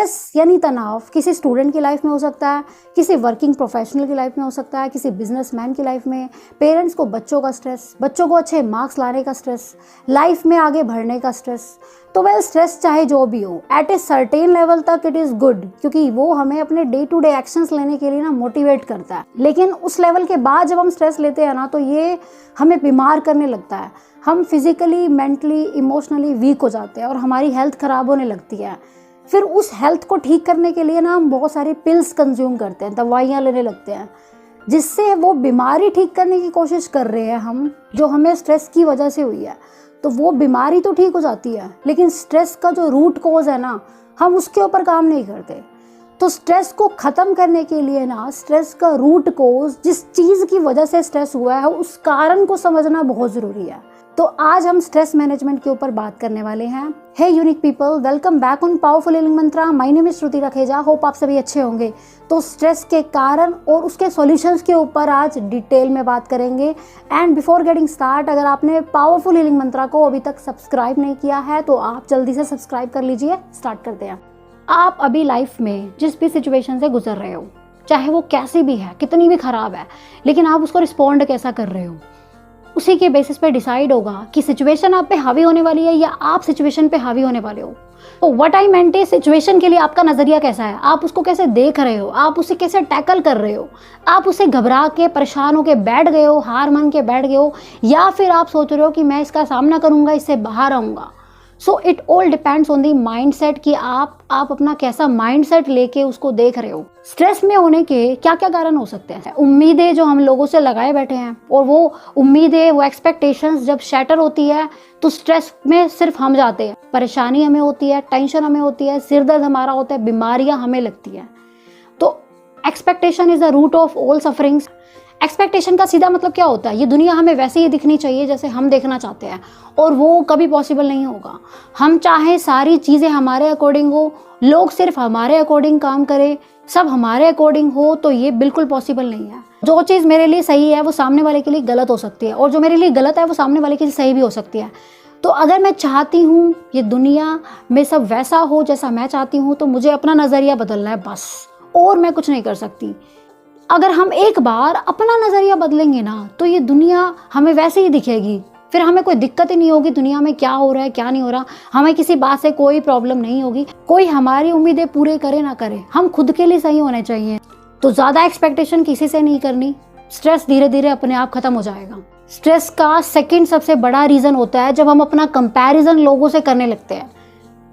Stress यानी तनाव किसी स्टूडेंट की लाइफ में हो सकता है, किसी वर्किंग प्रोफेशनल की लाइफ में हो सकता है, किसी बिजनेसमैन की लाइफ में, पेरेंट्स को बच्चों का स्ट्रेस, बच्चों को अच्छे मार्क्स लाने का स्ट्रेस, लाइफ में आगे बढ़ने का स्ट्रेस। तो वेल स्ट्रेस चाहे जो भी हो, एट ए सर्टेन लेवल तक इट इज़ गुड, क्योंकि वो हमें अपने डे टू डे एक्शंस लेने के लिए ना मोटिवेट करता है। लेकिन उस लेवल के बाद जब हम स्ट्रेस लेते हैं ना, तो ये हमें बीमार करने लगता है। हम फिजिकली, मेंटली, इमोशनली वीक हो जाते हैं और हमारी हेल्थ ख़राब होने लगती है। फिर उस हेल्थ को ठीक करने के लिए ना हम बहुत सारी पिल्स कंज्यूम करते हैं, दवाइयाँ लेने लगते हैं, जिससे वो बीमारी ठीक करने की कोशिश कर रहे हैं हम, जो हमें स्ट्रेस की वजह से हुई है। तो वो बीमारी तो ठीक हो जाती है, लेकिन स्ट्रेस का जो रूट कॉज है ना, हम उसके ऊपर काम नहीं करते। तो स्ट्रेस को ख़त्म करने के लिए ना, स्ट्रेस का रूट कॉज, जिस चीज़ की वजह से स्ट्रेस हुआ है, उस कारण को समझना बहुत ज़रूरी है। तो आज हम स्ट्रेस मैनेजमेंट के ऊपर बात करने वाले हैं। Hey unique people, welcome back on powerful healing mantra. My name is Shruti Rakheja. Hope आप सभी अच्छे होंगे। तो स्ट्रेस के कारण और उसके सॉल्यूशंस के ऊपर आज डिटेल में बात करेंगे। एंड बिफोर गेटिंग स्टार्ट, अगर आपने पावरफुल हीलिंग मंत्रा को अभी तक सब्सक्राइब नहीं किया है तो आप जल्दी से सब्सक्राइब कर लीजिए। स्टार्ट करते हैं। आप अभी लाइफ में जिस भी सिचुएशन से गुजर रहे हो, चाहे वो कैसी भी है, कितनी भी खराब है, लेकिन आप उसको रिस्पॉन्ड कैसा कर रहे हो, उसी के बेसिस पे डिसाइड होगा कि सिचुएशन आप पे हावी होने वाली है या आप सिचुएशन पे हावी होने वाले हो। तो what I meant is, situation के लिए आपका नज़रिया कैसा है, आप उसको कैसे देख रहे हो, आप उसे कैसे टैकल कर रहे हो, आप उसे घबरा के, परेशान होके बैठ गए हो, हार मान के बैठ गए हो, या फिर आप सोच रहे हो कि मैं इसका सामना करूंगा, इससे बाहर आऊँगा। So it all depends on the mindset कि आप अपना कैसा माइंडसेट लेके उसको देख रहे हो। स्ट्रेस में होने के क्या क्या कारण हो सकते हैं। उम्मीदें जो हम लोगों से लगाए बैठे हैं, और वो उम्मीदें, वो एक्सपेक्टेशंस जब शैटर होती है तो स्ट्रेस में सिर्फ हम जाते हैं। परेशानी हमें होती है, टेंशन हमें होती है, सिर दर्द हमारा होता है, बीमारियां हमें लगती हैं। तो expectation is the root of all sufferings. Expectation का सीधा मतलब क्या होता है, ये दुनिया हमें वैसे ही दिखनी चाहिए जैसे हम देखना चाहते हैं, और वो कभी पॉसिबल नहीं होगा। हम चाहे सारी चीज़ें हमारे अकॉर्डिंग हो, लोग सिर्फ हमारे अकॉर्डिंग काम करें, सब हमारे अकॉर्डिंग हो, तो ये बिल्कुल पॉसिबल नहीं है। जो चीज़ मेरे लिए सही है वो सामने वाले के लिए गलत हो सकती है, और जो मेरे लिए गलत है वो सामने वाले के लिए सही भी हो सकती है। तो अगर मैं चाहती हूँ ये दुनिया में सब वैसा हो जैसा मैं चाहती हूँ, तो मुझे अपना नज़रिया बदलना है बस, और मैं कुछ नहीं कर सकती। अगर हम एक बार अपना नज़रिया बदलेंगे ना, तो ये दुनिया हमें वैसे ही दिखेगी। फिर हमें कोई दिक्कत ही नहीं होगी दुनिया में क्या हो रहा है क्या नहीं हो रहा, हमें किसी बात से कोई प्रॉब्लम नहीं होगी। कोई हमारी उम्मीदें पूरे करे ना करे, हम खुद के लिए सही होने चाहिए। तो ज़्यादा एक्सपेक्टेशन किसी से नहीं करनी, स्ट्रेस धीरे धीरे अपने आप खत्म हो जाएगा। स्ट्रेस का सेकेंड सबसे बड़ा रीज़न होता है जब हम अपना कंपैरिजन लोगों से करने लगते हैं।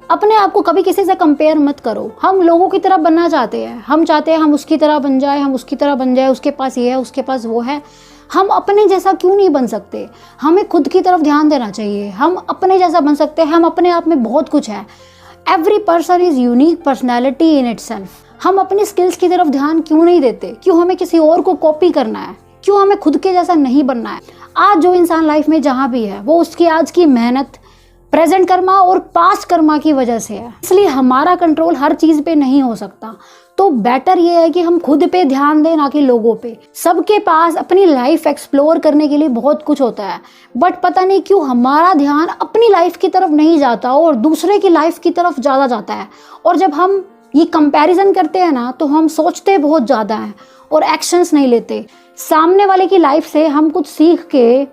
अपने आप को कभी किसी से कंपेयर मत करो। हम लोगों की तरह बनना चाहते हैं, हम चाहते हैं हम उसकी तरह बन जाए, हम उसकी तरह बन जाए, उसके पास ये है, उसके पास वो है। हम अपने जैसा क्यों नहीं बन सकते? हमें खुद की तरफ ध्यान देना चाहिए। हम अपने जैसा बन सकते हैं, हम अपने आप में बहुत कुछ है। Every person is unique personality in itself. हम अपनी स्किल्स की तरफ ध्यान क्यों नहीं देते? क्यों हमें किसी और को कॉपी करना है? क्यों हमें खुद के जैसा नहीं बनना है? आज जो इंसान लाइफ में जहाँ भी है, वो उसकी आज की मेहनत, प्रेजेंट कर्मा और पास्ट कर्मा की वजह से है। इसलिए हमारा कंट्रोल हर चीज़ पे नहीं हो सकता। तो बेटर ये है कि हम खुद पे ध्यान दें, ना कि लोगों पे। सबके पास अपनी लाइफ एक्सप्लोर करने के लिए बहुत कुछ होता है, बट पता नहीं क्यों हमारा ध्यान अपनी लाइफ की तरफ नहीं जाता और दूसरे की लाइफ की तरफ ज़्यादा जाता है। और जब हम ये कंपैरिजन करते हैं ना, तो हम सोचते बहुत ज़्यादा हैं और एक्शंस नहीं लेते। सामने वाले की लाइफ से हम कुछ सीख के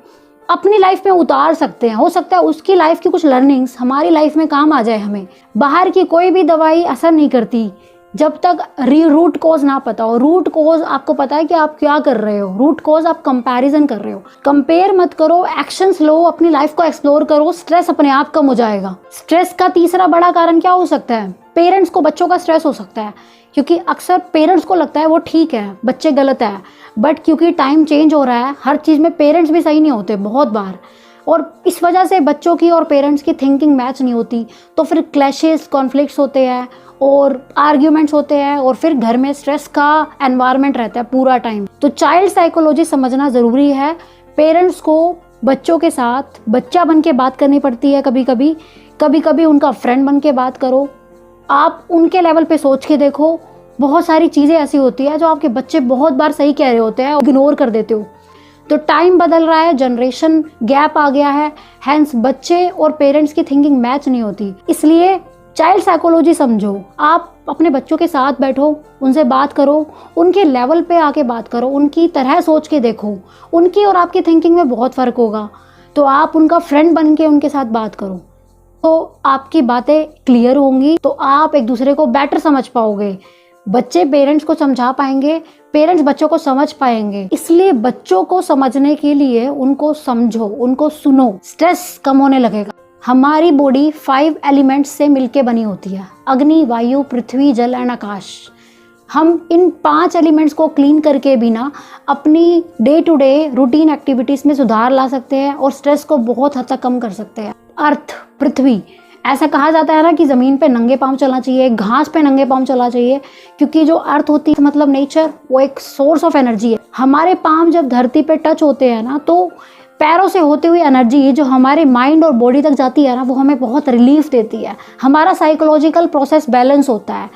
अपनी लाइफ में उतार सकते हैं। हो सकता है उसकी लाइफ की कुछ लर्निंग्स हमारी लाइफ में काम आ जाए हमें। बाहर की कोई भी दवाई असर नहीं करती जब तक रूट कॉज ना पता हो। रूट कॉज आपको पता है कि आप क्या कर रहे हो, रूट कॉज आप कंपैरिजन कर रहे हो। कंपेयर मत करो, एक्शंस लो, अपनी लाइफ को एक्सप्लोर करो, स्ट्रेस अपने आप कम हो जाएगा। स्ट्रेस का तीसरा बड़ा कारण क्या हो सकता है? पेरेंट्स को बच्चों का स्ट्रेस हो सकता है, क्योंकि अक्सर पेरेंट्स को लगता है वो ठीक है, बच्चे गलत है, बट क्योंकि टाइम चेंज हो रहा है, हर चीज़ में पेरेंट्स भी सही नहीं होते बहुत बार, और इस वजह से बच्चों की और पेरेंट्स की थिंकिंग मैच नहीं होती। तो फिर क्लैशेस, कॉन्फ्लिक्ट्स होते हैं और आर्ग्यूमेंट्स होते हैं, और फिर घर में स्ट्रेस का एनवायरनमेंट रहता है पूरा टाइम। तो चाइल्ड साइकोलॉजी समझना ज़रूरी है। पेरेंट्स को बच्चों के साथ बच्चा बन के बात करनी पड़ती है, कभी कभी उनका फ्रेंड बन के बात करो। आप उनके लेवल पे सोच के देखो, बहुत सारी चीज़ें ऐसी होती है जो आपके बच्चे बहुत बार सही कह रहे होते हैं, इग्नोर कर देते हो। तो टाइम बदल रहा है, जनरेशन गैप आ गया है, हैंस बच्चे और पेरेंट्स की थिंकिंग मैच नहीं होती। इसलिए चाइल्ड साइकोलॉजी समझो। आप अपने बच्चों के साथ बैठो, उनसे बात करो, उनके लेवल पे आके बात करो, उनकी तरह सोच के देखो। उनकी और आपकी थिंकिंग में बहुत फ़र्क होगा, तो आप उनका फ्रेंड बन के उनके साथ बात करो, तो आपकी बातें क्लियर होंगी, तो आप एक दूसरे को बेटर समझ पाओगे। बच्चे पेरेंट्स को समझा पाएंगे, पेरेंट्स बच्चों को समझ पाएंगे। इसलिए बच्चों को समझने के लिए उनको समझो, उनको सुनो, स्ट्रेस कम होने लगेगा। हमारी बॉडी 5 एलिमेंट्स से मिलके बनी होती है, अग्नि, वायु, पृथ्वी, जल एंड आकाश। हम इन 5 एलिमेंट्स को क्लीन करके भी ना अपनी day to day routine activities में सुधार ला सकते हैं और स्ट्रेस को बहुत हद तक कम कर सकते हैं। अर्थ, पृथ्वी, ऐसा कहा जाता है ना कि ज़मीन पे नंगे पांव चलना चाहिए, घास पे नंगे पांव चलना चाहिए, क्योंकि जो अर्थ होती है मतलब नेचर, वो एक सोर्स ऑफ एनर्जी है। हमारे पांव जब धरती पे टच होते हैं ना, तो पैरों से होती हुई एनर्जी जो हमारे माइंड और बॉडी तक जाती है ना, वो हमें बहुत रिलीफ देती है। हमारा साइकोलॉजिकल प्रोसेस बैलेंस होता है।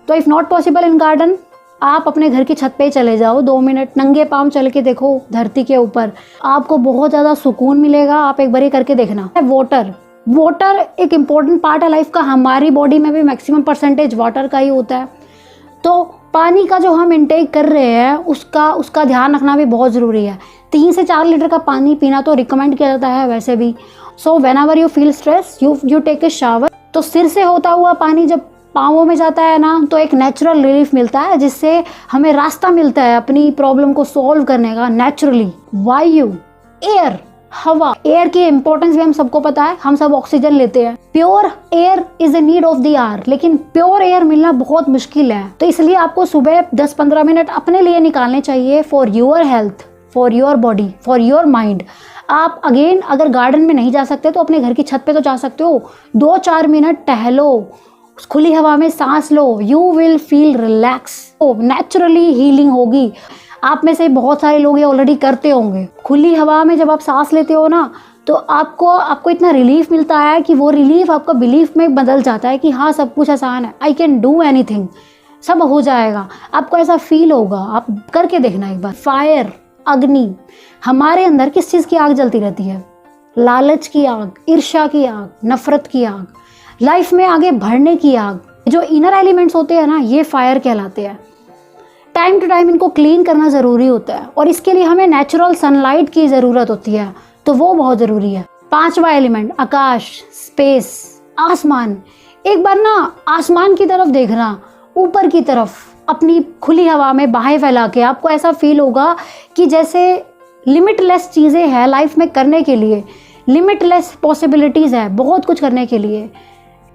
तो if not possible in garden, आप अपने घर की छत पे चले जाओ, 2 मिनट नंगे पांव चल के देखो धरती के ऊपर, आपको बहुत ज़्यादा सुकून मिलेगा। आप एक बार ही करके देखना। वाटर एक इम्पॉर्टेंट पार्ट है लाइफ का। हमारी बॉडी में भी मैक्सिमम परसेंटेज वाटर का ही होता है, तो पानी का जो हम इंटेक कर रहे हैं उसका ध्यान रखना भी बहुत ज़रूरी है। 3 से 4 लीटर का पानी पीना तो रिकमेंड किया जाता है वैसे भी। So whenever you feel stress, you take a shower. तो सिर से होता हुआ पानी जब पाँवों में जाता है ना, तो एक नेचुरल रिलीफ मिलता है, जिससे हमें रास्ता मिलता है अपनी प्रॉब्लम को सॉल्व करने का नेचुरली। वायु, एयर, हवा। एयर की इंपॉर्टेंस भी हम सबको पता है, हम सब ऑक्सीजन लेते हैं। Pure air is a need of the hour, लेकिन प्योर एयर मिलना बहुत मुश्किल है। तो इसलिए आपको सुबह 10-15 मिनट अपने लिए निकालने चाहिए, for your health, for your body, for your mind. आप अगेन अगर गार्डन में नहीं जा सकते तो अपने घर की छत पे तो जा सकते हो। 2-4 मिनट टहलो, खुली हवा में सांस लो, you will feel relax. Naturally healing होगी। आप में से बहुत सारे लोग ये ऑलरेडी करते होंगे। खुली हवा में जब आप सांस लेते हो ना, तो आपको इतना रिलीफ मिलता है कि वो रिलीफ आपका बिलीफ में बदल जाता है कि हाँ, सब कुछ आसान है, आई कैन डू एनीथिंग, सब हो जाएगा। आपको ऐसा फील होगा, आप करके देखना एक बार। फायर, अग्नि। हमारे अंदर किस चीज़ की आग जलती रहती है? लालच की आग, ईर्ष्या की आग, नफरत की आग, लाइफ में आगे बढ़ने की आग। जो इनर एलिमेंट्स होते हैं ना, ये फायर कहलाते हैं। टाइम टू टाइम इनको क्लीन करना ज़रूरी होता है, और इसके लिए हमें नेचुरल सनलाइट की ज़रूरत होती है, तो वो बहुत ज़रूरी है। 5वां एलिमेंट, आकाश, स्पेस, आसमान। एक बार ना आसमान की तरफ देखना, ऊपर की तरफ, अपनी खुली हवा में बाहें फैला के। आपको ऐसा फील होगा कि जैसे लिमिटलेस चीज़ें हैं लाइफ में करने के लिए, लिमिटलेस पॉसिबिलिटीज़ है बहुत कुछ करने के लिए।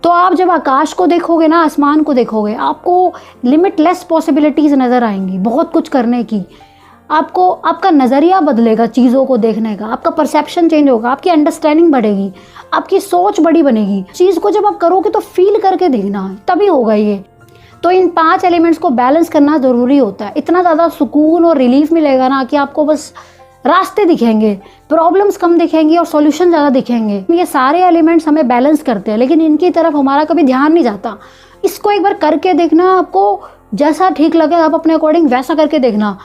तो आप जब आकाश को देखोगे ना, आसमान को देखोगे, आपको लिमिटलेस पॉसिबिलिटीज़ नज़र आएंगी बहुत कुछ करने की। आपका नज़रिया बदलेगा चीज़ों को देखने का, आपका परसेप्शन चेंज होगा, आपकी अंडरस्टैंडिंग बढ़ेगी, आपकी सोच बड़ी बनेगी। चीज़ को जब आप करोगे तो फील करके देखना, तभी होगा ये। तो इन 5 एलिमेंट्स को बैलेंस करना ज़रूरी होता है। इतना ज़्यादा सुकून और रिलीफ मिलेगा ना कि आपको बस रास्ते दिखेंगे, प्रॉब्लम्स कम दिखेंगी और सॉल्यूशन ज़्यादा दिखेंगे। ये सारे एलिमेंट्स हमें बैलेंस करते हैं, लेकिन इनकी तरफ हमारा कभी ध्यान नहीं जाता। इसको एक बार करके देखना, आपको जैसा ठीक लगे आप अपने अकॉर्डिंग वैसा करके देखना,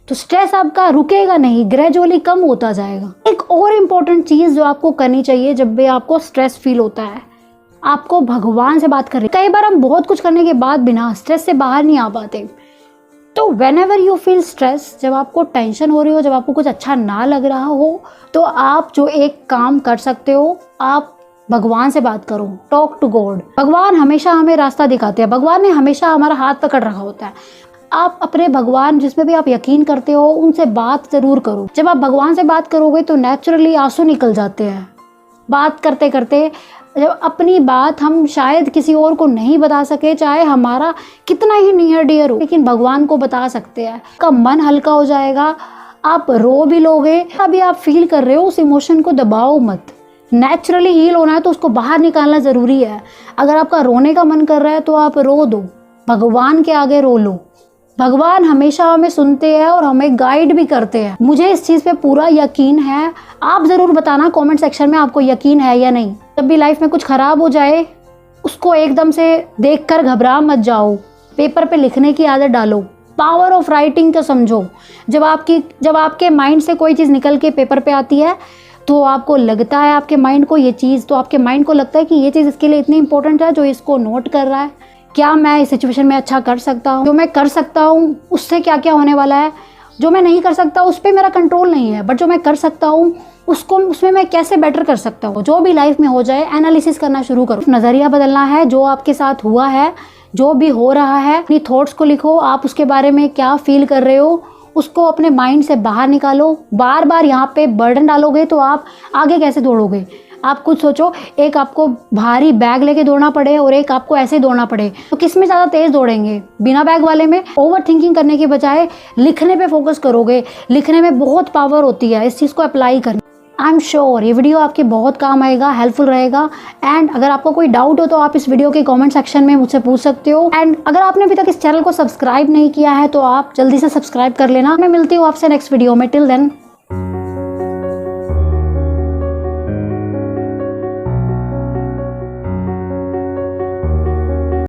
तो स्ट्रेस आपका रुकेगा नहीं, ग्रेजुअली कम होता जाएगा। एक और इम्पॉर्टेंट चीज़ जो आपको करनी चाहिए जब भी आपको स्ट्रेस फील होता है, आपको भगवान से बात करनी। कई बार हम बहुत कुछ करने के बाद बिना स्ट्रेस से बाहर नहीं आ पाते। तो when ever you feel stress, जब आपको टेंशन हो रही हो, जब आपको कुछ अच्छा ना लग रहा हो, तो आप जो एक काम कर सकते हो, आप भगवान से बात करो, टॉक टू गॉड। भगवान हमेशा हमें रास्ता दिखाते हैं, भगवान ने हमेशा हमारा हाथ पकड़ रखा होता है। आप अपने भगवान, जिसमें भी आप यकीन करते हो, उनसे बात ज़रूर करो। जब आप भगवान से बात करोगे तो नेचुरली आंसू निकल जाते हैं बात करते करते। जब अपनी बात हम शायद किसी और को नहीं बता सके, चाहे हमारा कितना ही नियर डियर हो, लेकिन भगवान को बता सकते हैं। आपका मन हल्का हो जाएगा, आप रो भी लोगे। अभी आप फील कर रहे हो, उस इमोशन को दबाओ मत। नेचुरली हील होना है तो उसको बाहर निकालना ज़रूरी है। अगर आपका रोने का मन कर रहा है तो आप रो दो, भगवान के आगे रो लो। भगवान हमेशा हमें सुनते हैं और हमें गाइड भी करते हैं। मुझे इस चीज़ पे पूरा यकीन है। आप ज़रूर बताना कमेंट सेक्शन में आपको यकीन है या नहीं। जब भी लाइफ में कुछ ख़राब हो जाए, उसको एकदम से देखकर घबरा मत जाओ, पेपर पे लिखने की आदत डालो। पावर ऑफ राइटिंग को समझो। जब आपके माइंड से कोई चीज़ निकल के पेपर पे आती है तो आपको लगता है आपके माइंड को ये चीज़, तो आपके माइंड को लगता है कि ये चीज़ इसके लिए इतनी इंपॉर्टेंट है जो इसको नोट कर रहा है। क्या मैं इस सिचुएशन में अच्छा कर सकता हूँ? जो मैं कर सकता हूँ उससे क्या क्या होने वाला है? जो मैं नहीं कर सकता उस पर मेरा कंट्रोल नहीं है, बट जो मैं कर सकता हूँ उसमें मैं कैसे बेटर कर सकता हूँ। जो भी लाइफ में हो जाए एनालिसिस करना शुरू करो, नज़रिया बदलना है। जो आपके साथ हुआ है, जो भी हो रहा है, अपनी थॉट्स को लिखो, आप उसके बारे में क्या फील कर रहे हो उसको अपने माइंड से बाहर निकालो। बार बार यहाँ पे बर्डन डालोगे तो आप आगे कैसे दौड़ोगे? आप खुद सोचो, एक आपको भारी बैग लेके दौड़ना पड़े और एक आपको ऐसे दौड़ना पड़े, तो किस में ज़्यादा तेज़ दौड़ेंगे? बिना बैग वाले में। ओवर थिंकिंग करने के बजाय लिखने पे फोकस करोगे। लिखने में बहुत पावर होती है, इस चीज़ को अप्लाई करना। आई एम श्योर ये वीडियो आपके बहुत काम आएगा, हेल्पफुल रहेगा। एंड अगर आपको कोई डाउट हो तो आप इस वीडियो के कमेंट सेक्शन में मुझसे पूछ सकते हो। एंड अगर आपने अभी तक इस चैनल को सब्सक्राइब नहीं किया है तो आप जल्दी से सब्सक्राइब कर लेना। मैं मिलती हूँ आपसे नेक्स्ट वीडियो में। Till then